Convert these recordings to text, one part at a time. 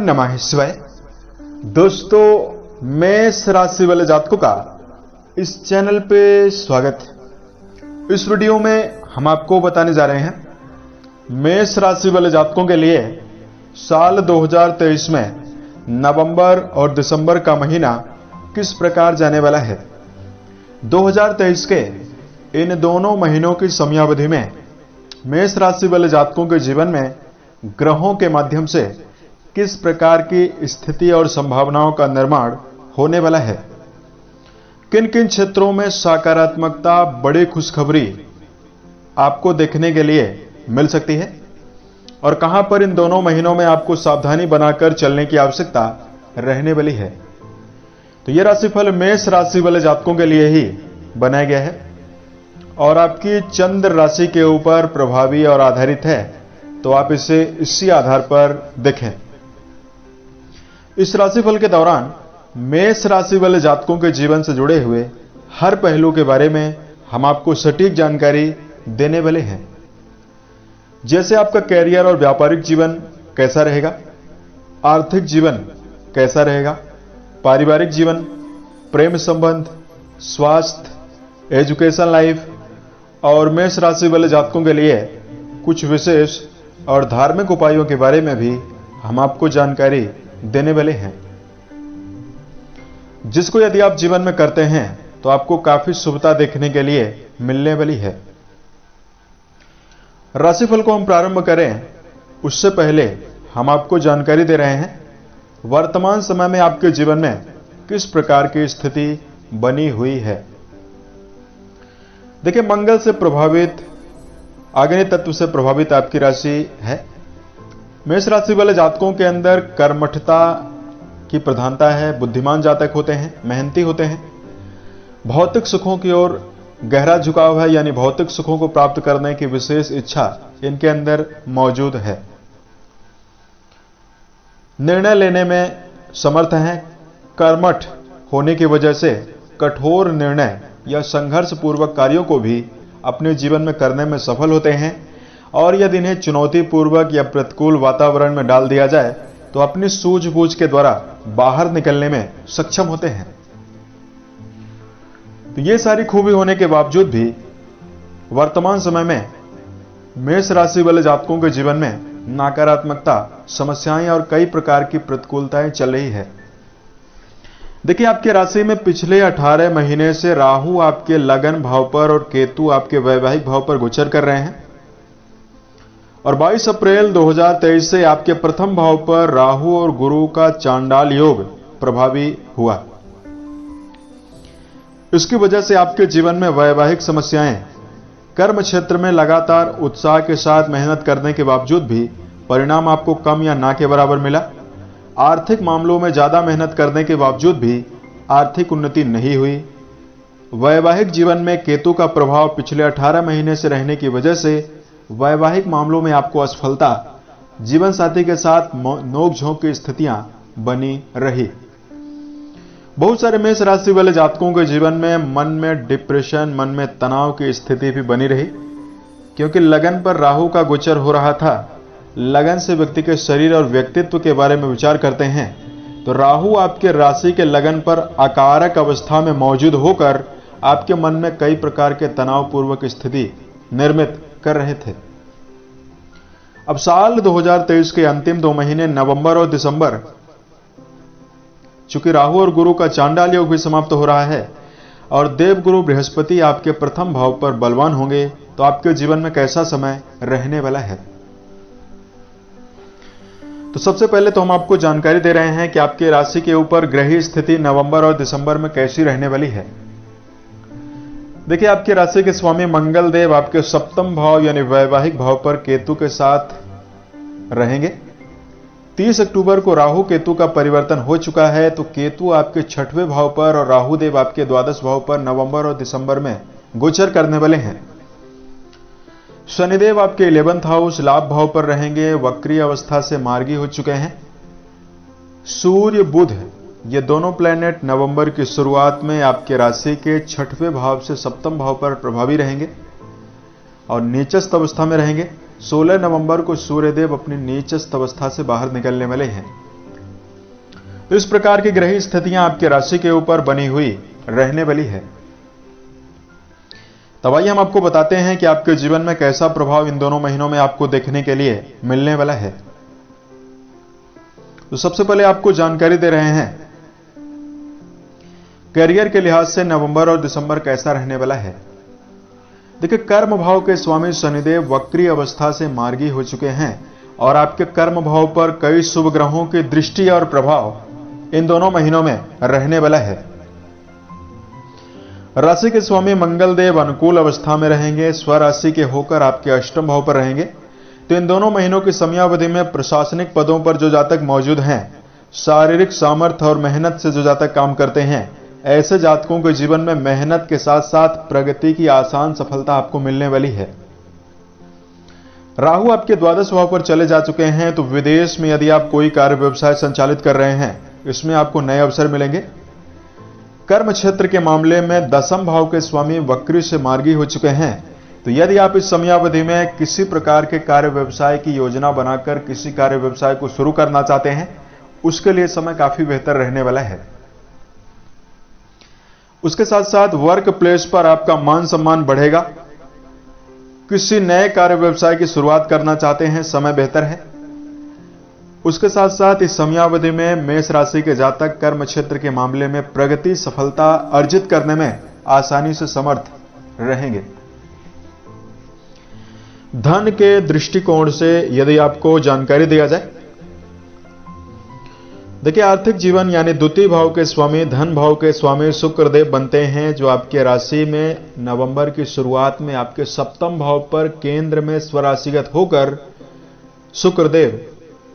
नमः शिवाय। दोस्तों, मेष राशि वाले जातकों का इस चैनल पे स्वागत है। इस वीडियो में हम आपको बताने जा रहे हैं मेष राशि वाले जातकों के लिए साल 2023 में नवंबर और दिसंबर का महीना किस प्रकार जाने वाला है। 2023 के इन दोनों महीनों की समयावधि में मेष राशि वाले जातकों के जीवन में ग्रहों के माध्यम से किस प्रकार की स्थिति और संभावनाओं का निर्माण होने वाला है। किन किन क्षेत्रों में सकारात्मकता, बड़ी खुशखबरी आपको देखने के लिए मिल सकती है और कहां पर इन दोनों महीनों में आपको सावधानी बनाकर चलने की आवश्यकता रहने वाली है। तो यह राशिफल मेष राशि वाले जातकों के लिए ही बनाया गया है और आपकी चंद्र राशि के ऊपर प्रभावी और आधारित है, तो आप इसे इसी आधार पर देखें। इस राशिफल के दौरान मेष राशि वाले जातकों के जीवन से जुड़े हुए हर पहलू के बारे में हम आपको सटीक जानकारी देने वाले हैं। जैसे आपका कैरियर और व्यापारिक जीवन कैसा रहेगा, आर्थिक जीवन कैसा रहेगा, पारिवारिक जीवन, प्रेम संबंध, स्वास्थ्य, एजुकेशन लाइफ और मेष राशि वाले जातकों के लिए कुछ विशेष और धार्मिक उपायों के बारे में भी हम आपको जानकारी देने वाले हैं, जिसको यदि आप जीवन में करते हैं तो आपको काफी शुभता देखने के लिए मिलने वाली है। राशिफल को हम प्रारंभ करें उससे पहले हम आपको जानकारी दे रहे हैं वर्तमान समय में आपके जीवन में किस प्रकार की स्थिति बनी हुई है। देखिए, मंगल से प्रभावित, अग्नि तत्व से प्रभावित आपकी राशि है। मेष राशि वाले जातकों के अंदर कर्मठता की प्रधानता है। बुद्धिमान जातक होते हैं, मेहनती होते हैं, भौतिक सुखों की ओर गहरा झुकाव है, यानी भौतिक सुखों को प्राप्त करने की विशेष इच्छा इनके अंदर मौजूद है। निर्णय लेने में समर्थ हैं। कर्मठ होने की वजह से कठोर निर्णय या संघर्ष पूर्वक कार्यों को भी अपने जीवन में करने में सफल होते हैं और यदि इन्हें चुनौतीपूर्वक या प्रतिकूल वातावरण में डाल दिया जाए तो अपनी सूझबूझ के द्वारा बाहर निकलने में सक्षम होते हैं। तो ये सारी खूबी होने के बावजूद भी वर्तमान समय में मेष राशि वाले जातकों के जीवन में नकारात्मकता, समस्याएं और कई प्रकार की प्रतिकूलताएं चल रही है। देखिए, आपके राशि में पिछले 18 महीने से राहु आपके लगन भाव पर और केतु आपके वैवाहिक भाव पर गोचर कर रहे हैं और 22 अप्रैल 2023 से आपके प्रथम भाव पर राहु और गुरु का चांडाल योग प्रभावी हुआ। इसकी वजह से आपके जीवन में वैवाहिक समस्याएं, कर्म क्षेत्र में लगातार उत्साह के साथ मेहनत करने के बावजूद भी परिणाम आपको कम या ना के बराबर मिला। आर्थिक मामलों में ज्यादा मेहनत करने के बावजूद भी आर्थिक उन्नति नहीं हुई। वैवाहिक जीवन में केतु का प्रभाव पिछले 18 महीने से रहने की वजह से वैवाहिक मामलों में आपको असफलता, जीवन साथी के साथ नोकझोंक की स्थितियां बनी रही। बहुत सारे मेष राशि वाले जातकों के जीवन में मन में डिप्रेशन, मन में तनाव की स्थिति भी बनी रही, क्योंकि लगन पर राहु का गोचर हो रहा था। लगन से व्यक्ति के शरीर और व्यक्तित्व के बारे में विचार करते हैं, तो राहु आपके राशि के लगन पर अकारक अवस्था में मौजूद होकर आपके मन में कई प्रकार के तनावपूर्वक स्थिति निर्मित कर रहे थे। अब साल 2023 के अंतिम 2 महीने नवंबर और दिसंबर, चूंकि राहु और गुरु का चांडाल योग भी समाप्त हो रहा है और देवगुरु बृहस्पति आपके प्रथम भाव पर बलवान होंगे, तो आपके जीवन में कैसा समय रहने वाला है। तो सबसे पहले तो हम आपको जानकारी दे रहे हैं कि आपके राशि के ऊपर ग्रही स्थिति नवंबर और दिसंबर में कैसी रहने वाली है। देखिए, आपकी राशि के स्वामी मंगल देव आपके सप्तम भाव यानी वैवाहिक भाव पर केतु के साथ रहेंगे। 30 अक्टूबर को राहु केतु का परिवर्तन हो चुका है, तो केतु आपके 6वें भाव पर और राहु देव आपके द्वादश भाव पर नवंबर और दिसंबर में गोचर करने वाले हैं। शनिदेव आपके 11th हाउस लाभ भाव पर रहेंगे, वक्री अवस्था से मार्गी हो चुके हैं। सूर्य, बुध, ये दोनों प्लैनेट नवंबर की शुरुआत में आपके राशि के 6वें भाव से 7वें भाव पर प्रभावी रहेंगे और नीचस्थ अवस्था में रहेंगे। 16 नवंबर को सूर्यदेव अपनी नीचस्थ अवस्था से बाहर निकलने वाले हैं। तो इस प्रकार की ग्रही स्थितियां आपकी राशि के ऊपर बनी हुई रहने वाली है। तब आइए हम आपको बताते हैं कि आपके जीवन में कैसा प्रभाव इन दोनों महीनों में आपको देखने के लिए मिलने वाला है। तो सबसे पहले आपको जानकारी दे रहे हैं करियर के लिहाज से नवंबर और दिसंबर कैसा रहने वाला है। देखिए, कर्म भाव के स्वामी शनिदेव वक्री अवस्था से मार्गी हो चुके हैं और आपके कर्म भाव पर कई शुभ ग्रहों की दृष्टि और प्रभाव इन दोनों महीनों में रहने वाला है। राशि के स्वामी मंगल देव अनुकूल अवस्था में रहेंगे, स्वराशि के होकर आपके अष्टम भाव पर रहेंगे। तो इन दोनों महीनों की समयावधि में प्रशासनिक पदों पर जो जातक मौजूद हैं, शारीरिक सामर्थ्य और मेहनत से जो जातक काम करते हैं, ऐसे जातकों के जीवन में मेहनत के साथ साथ प्रगति की आसान सफलता आपको मिलने वाली है। राहु आपके द्वादश भाव पर चले जा चुके हैं, तो विदेश में यदि आप कोई कार्य व्यवसाय संचालित कर रहे हैं, इसमें आपको नए अवसर मिलेंगे। कर्म क्षेत्र के मामले में दसम भाव के स्वामी वक्री से मार्गी हो चुके हैं, तो यदि आप इस समयावधि में किसी प्रकार के कार्य व्यवसाय की योजना बनाकर किसी कार्य व्यवसाय को शुरू करना चाहते हैं, उसके लिए समय काफी बेहतर रहने वाला है। उसके साथ साथ वर्क प्लेस पर आपका मान सम्मान बढ़ेगा। किसी नए कार्य व्यवसाय की शुरुआत करना चाहते हैं, समय बेहतर है। उसके साथ साथ इस समयावधि में मेष राशि के जातक कर्म क्षेत्र के मामले में प्रगति सफलता अर्जित करने में आसानी से समर्थ रहेंगे। धन के दृष्टिकोण से यदि आपको जानकारी दिया जाए, देखिए, आर्थिक जीवन यानी द्वितीय भाव के स्वामी धन भाव के स्वामी शुक्रदेव बनते हैं, जो आपके राशि में नवंबर की शुरुआत में आपके सप्तम भाव पर केंद्र में स्वराशिगत होकर शुक्रदेव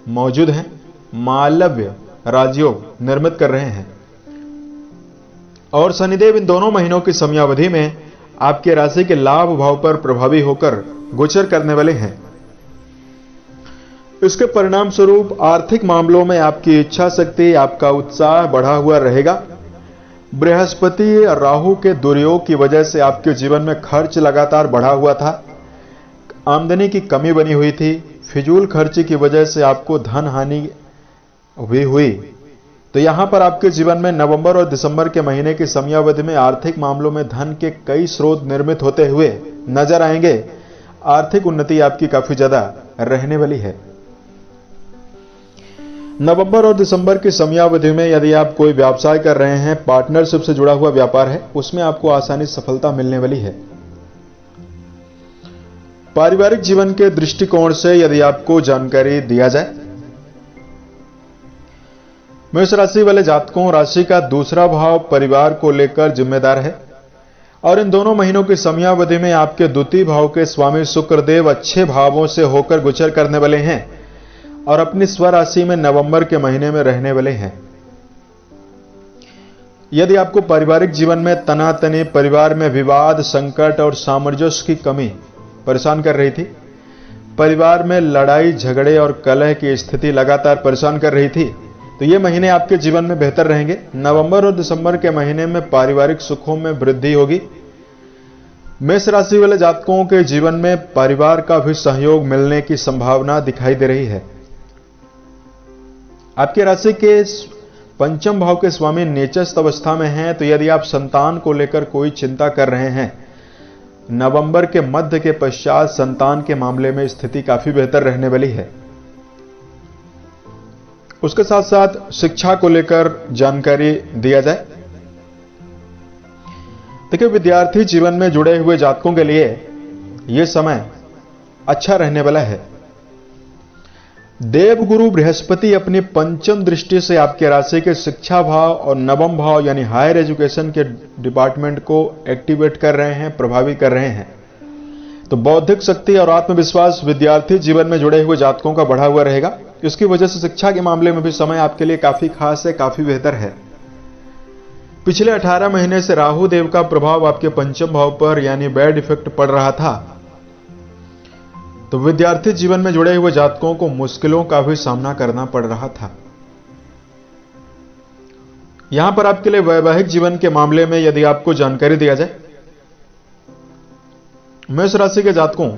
मौजूद हैं। मालव्य राजयोग निर्मित कर रहे हैं और शनिदेव इन दोनों महीनों की समयावधि में आपके राशि के लाभ भाव पर प्रभावी होकर गोचर करने वाले हैं। इसके परिणाम स्वरूप आर्थिक मामलों में आपकी इच्छा शक्ति, आपका उत्साह बढ़ा हुआ रहेगा। बृहस्पति और राहु के दुर्योग की वजह से आपके जीवन में खर्च लगातार बढ़ा हुआ था, आमदनी की कमी बनी हुई थी, फिजूल खर्ची की वजह से आपको धन हानि भी हुई। तो यहां पर आपके जीवन में नवंबर और दिसंबर के महीने की समयावधि में आर्थिक मामलों में धन के कई स्रोत निर्मित होते हुए नजर आएंगे। आर्थिक उन्नति आपकी काफी ज्यादा रहने वाली है। नवंबर और दिसंबर की समयावधि में यदि आप कोई व्यवसाय कर रहे हैं, पार्टनरशिप से जुड़ा हुआ व्यापार है, उसमें आपको आसानी से सफलता मिलने वाली है। पारिवारिक जीवन के दृष्टिकोण से यदि आपको जानकारी दिया जाए, मेष राशि वाले जातकों, राशि का दूसरा भाव परिवार को लेकर जिम्मेदार है और इन दोनों महीनों की समयावधि में आपके द्वितीय भाव के स्वामी शुक्रदेव अच्छे भावों से होकर गोचर करने वाले हैं और अपनी स्वराशि में नवंबर के महीने में रहने वाले हैं। यदि आपको पारिवारिक जीवन में तनातनी, परिवार में विवाद, संकट और सामंजस्य की कमी परेशान कर रही थी, परिवार में लड़ाई झगड़े और कलह की स्थिति लगातार परेशान कर रही थी, तो ये महीने आपके जीवन में बेहतर रहेंगे। नवंबर और दिसंबर के महीने में पारिवारिक सुखों में वृद्धि होगी। मेष राशि वाले जातकों के जीवन में परिवार का भी सहयोग मिलने की संभावना दिखाई दे रही है। आपके राशि के पंचम भाव के स्वामी नीचस्थ अवस्था में हैं, तो यदि आप संतान को लेकर कोई चिंता कर रहे हैं, नवंबर के मध्य के पश्चात संतान के मामले में स्थिति काफी बेहतर रहने वाली है। उसके साथ साथ शिक्षा को लेकर जानकारी दिया जाए, देखिए, विद्यार्थी जीवन में जुड़े हुए जातकों के लिए यह समय अच्छा रहने वाला है। देवगुरु बृहस्पति अपनी पंचम दृष्टि से आपके राशि के शिक्षा भाव और नवम भाव यानी हायर एजुकेशन के डिपार्टमेंट को एक्टिवेट कर रहे हैं, प्रभावी कर रहे हैं। तो बौद्धिक शक्ति और आत्मविश्वास विद्यार्थी जीवन में जुड़े हुए जातकों का बढ़ा हुआ रहेगा। इसकी वजह से शिक्षा के मामले में भी समय आपके लिए काफी खास है, काफी बेहतर है। पिछले 18 महीने से राहु देव का प्रभाव आपके पंचम भाव पर यानी बैड इफेक्ट पड़ रहा था, तो विद्यार्थी जीवन में जुड़े हुए जातकों को मुश्किलों का भी सामना करना पड़ रहा था। यहां पर आपके लिए वैवाहिक जीवन के मामले में यदि आपको जानकारी दिया जाए, मेष राशि के जातकों,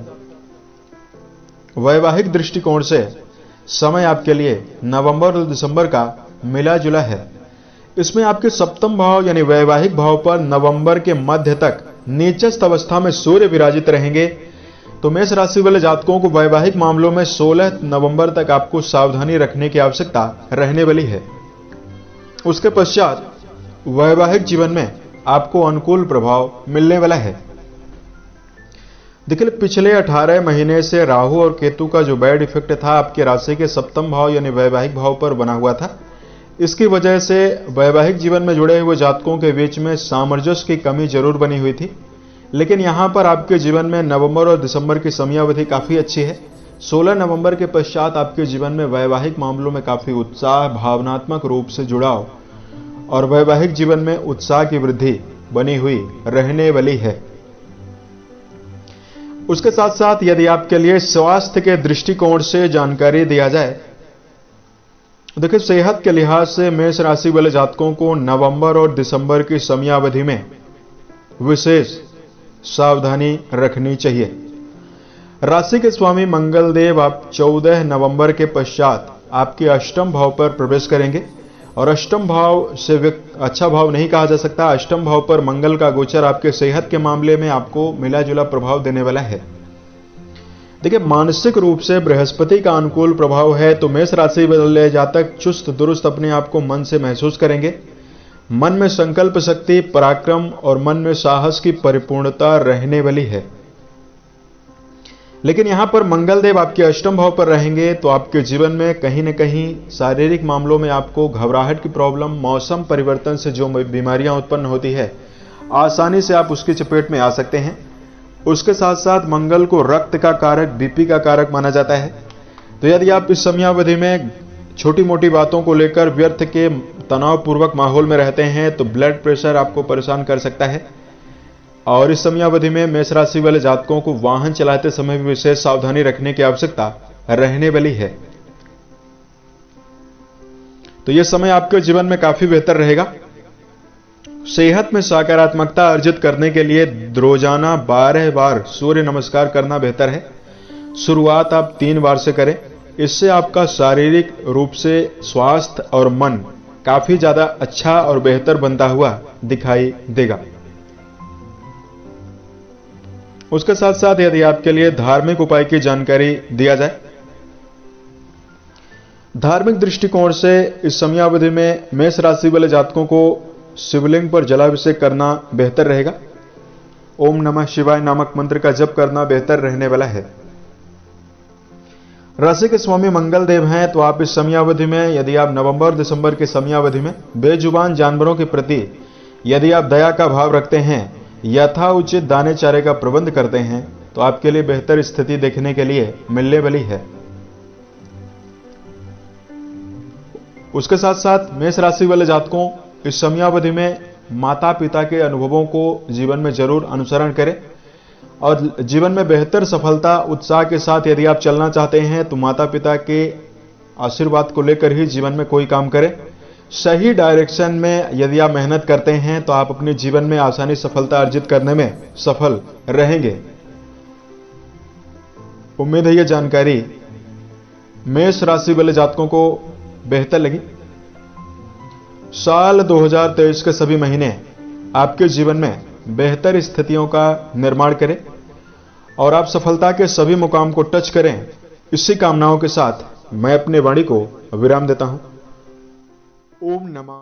वैवाहिक दृष्टिकोण से समय आपके लिए नवंबर और दिसंबर का मिला जुला है। इसमें आपके सप्तम भाव यानी वैवाहिक भाव पर नवंबर के मध्य तक नीचस्थ अवस्था में सूर्य विराजित रहेंगे। तो मेष राशि वाले जातकों को वैवाहिक मामलों में 16 नवंबर तक आपको सावधानी रखने की आवश्यकता रहने वाली है। उसके पश्चात वैवाहिक जीवन में आपको अनुकूल प्रभाव मिलने वाला है। देखिए, पिछले 18 महीने से राहु और केतु का जो बैड इफेक्ट था आपके राशि के सप्तम भाव यानी वैवाहिक भाव पर बना हुआ था। इसकी वजह से वैवाहिक जीवन में जुड़े हुए जातकों के बीच में सामंजस्य की कमी जरूर बनी हुई थी। लेकिन यहां पर आपके जीवन में नवंबर और दिसंबर की समयावधि काफी अच्छी है। 16 नवंबर के पश्चात आपके जीवन में वैवाहिक मामलों में काफी उत्साह, भावनात्मक रूप से जुड़ाव और वैवाहिक जीवन में उत्साह की वृद्धि बनी हुई रहने वाली है। उसके साथ साथ यदि आपके लिए स्वास्थ्य के दृष्टिकोण से जानकारी दिया जाए, देखिए सेहत के लिहाज से मेष राशि वाले जातकों को नवंबर और दिसंबर की समयावधि में विशेष सावधानी रखनी चाहिए। राशि के स्वामी मंगल देव आप 14 नवंबर के पश्चात आपके अष्टम भाव पर प्रवेश करेंगे और अष्टम भाव से अच्छा भाव नहीं कहा जा सकता। अष्टम भाव पर मंगल का गोचर आपके सेहत के मामले में आपको मिला जुला प्रभाव देने वाला है। देखिए, मानसिक रूप से बृहस्पति का अनुकूल प्रभाव है, तो मेष राशि वाले जातक चुस्त दुरुस्त अपने आप को मन से महसूस करेंगे। मन में संकल्प शक्ति, पराक्रम और मन में साहस की परिपूर्णता रहने वाली है। लेकिन यहां पर मंगल देव आपके अष्टम भाव पर रहेंगे तो आपके जीवन में कहीं न कहीं शारीरिक मामलों में आपको घबराहट की प्रॉब्लम, मौसम परिवर्तन से जो बीमारियां उत्पन्न होती है, आसानी से आप उसकी चपेट में आ सकते हैं। उसके साथ साथ मंगल को रक्त का कारक, बीपी का कारक माना जाता है। तो यदि आप इस समयावधि में छोटी मोटी बातों को लेकर व्यर्थ के तनावपूर्वक माहौल में रहते हैं तो ब्लड प्रेशर आपको परेशान कर सकता है। और इस समयावधि में मेष राशि वाले जातकों को वाहन चलाते समय भी विशेष सावधानी रखने की आवश्यकता रहने वाली है। तो यह समय आपके जीवन में काफी बेहतर रहेगा। सेहत में सकारात्मकता अर्जित करने के लिए रोजाना 12 बार सूर्य नमस्कार करना बेहतर है। शुरुआत आप 3 बार से करें। इससे आपका शारीरिक रूप से स्वास्थ्य और मन काफी ज्यादा अच्छा और बेहतर बनता हुआ दिखाई देगा। उसके साथ साथ यदि आपके लिए धार्मिक उपाय की जानकारी दिया जाए, धार्मिक दृष्टिकोण से इस समयावधि में मेष राशि वाले जातकों को शिवलिंग पर जलाभिषेक करना बेहतर रहेगा। ओम नमः शिवाय नामक मंत्र का जप करना बेहतर रहने वाला है। राशि के स्वामी मंगल देव हैं, तो आप इस समयावधि में यदि आप नवंबर दिसंबर की समयावधि में बेजुबान जानवरों के प्रति यदि आप दया का भाव रखते हैं, यथा उचित दाने चारे का प्रबंध करते हैं, तो आपके लिए बेहतर स्थिति देखने के लिए मिलने वाली है। उसके साथ साथ मेष राशि वाले जातकों इस समयावधि में माता पिता के अनुभवों को जीवन में जरूर अनुसरण करें और जीवन में बेहतर सफलता उत्साह के साथ यदि आप चलना चाहते हैं तो माता पिता के आशीर्वाद को लेकर ही जीवन में कोई काम करें। सही डायरेक्शन में यदि आप मेहनत करते हैं तो आप अपने जीवन में आसानी सफलता अर्जित करने में सफल रहेंगे। उम्मीद है यह जानकारी मेष राशि वाले जातकों को बेहतर लगी। साल 2023 के सभी महीने आपके जीवन में बेहतर स्थितियों का निर्माण करें और आप सफलता के सभी मुकाम को टच करें। इसी कामनाओं के साथ मैं अपने वाणी को विराम देता हूं। ओम नमः